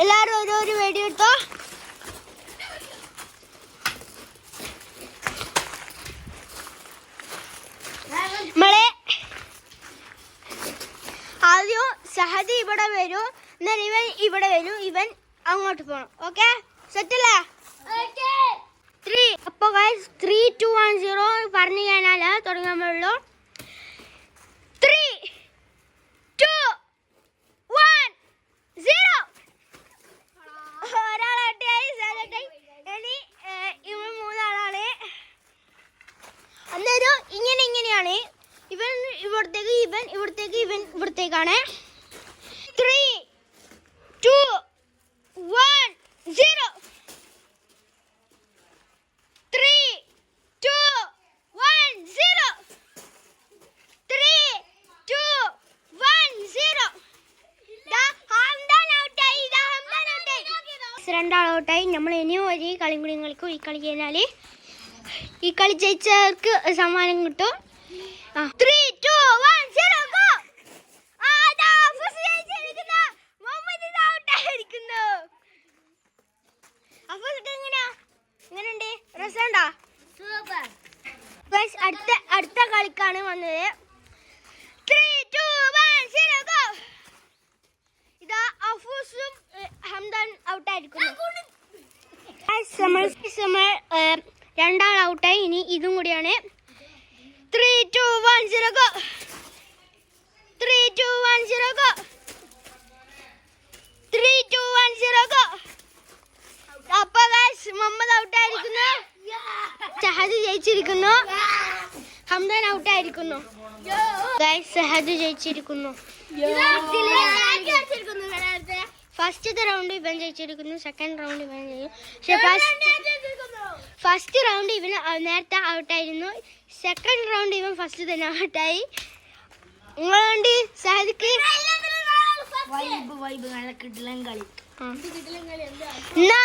എല്ലാവരും ഓരോരു വീഡിയോ എടുത്തോ. നമ്മളെ ആദ്യം സഹദ് ഇവിടെ വരും, എന്നാൽ ഇവൻ ഇവിടെ വരും, ഇവൻ അങ്ങോട്ട് പോകണം. ഓക്കെ, സെറ്റല്ലേ? 3. അപ്പോൾ 3, 2, 1, 0 പറഞ്ഞു കഴിഞ്ഞാൽ തുടങ്ങാൻ പാടുള്ളൂ. 3, 2, 1, 0. ഒരാളായി ഇനി ഇവൻ 3 ആളാണ്. അന്നേരം ഇങ്ങനെയാണ്. ഇവൻ ഇവിടത്തേക്ക്, ഇവൻ ഇവിടത്തേക്ക്, ഇവൻ ഇവിടത്തേക്കാണ്. 3, 2, 1, 0. 3, 2, 1, 0. 3, 2, 1, 0. രണ്ടാളോട്ടായി. നമ്മൾ ഇനിയും ഒരു കളിയും കൂടി കളിക്കും. ഈ കളി കഴിഞ്ഞാൽ ഈ കളി ജയിച്ചവർക്ക് സമ്മാനം കിട്ടും. 3, 2, 1, 0 go. അടുത്ത കളിക്കാണ് വന്നത്. 3, 2, 1, 0 go. ഇതാ അഫൂസും ഹംദാൻ ഔട്ടായിരിക്കുന്നു. രണ്ടാൾ ഔട്ടായി. ഇനി ഇതും കൂടിയാണ്. 3, 2, 1, 0 go. 3, 2, 1, 0 go. 3, 2, 1, 0 go. അപ്പൊ മുഹമ്മദ് ഔട്ടായിരിക്കുന്നു, സഹദ് ജയിച്ചിരിക്കുന്നു, ഹംദാൻ ഔട്ടായിരിക്കുന്നു. സഹദ് ജയിച്ചിരിക്കുന്നു. ഫസ്റ്റത്തെ റൗണ്ട് ഇവൻ ജയിച്ചിരിക്കുന്നു, സെക്കൻഡ് റൗണ്ട് ഇവൻ ജയിച്ചു. ഫസ്റ്റ് റൗണ്ട് ഇവൻ നേരത്തെ ഔട്ടായിരുന്നു, സെക്കൻഡ് റൗണ്ട് ഇവൻ ഫസ്റ്റ് തന്നെ ഔട്ടായി. നിങ്ങളുണ്ട് സഹദിക്ക് എന്നാ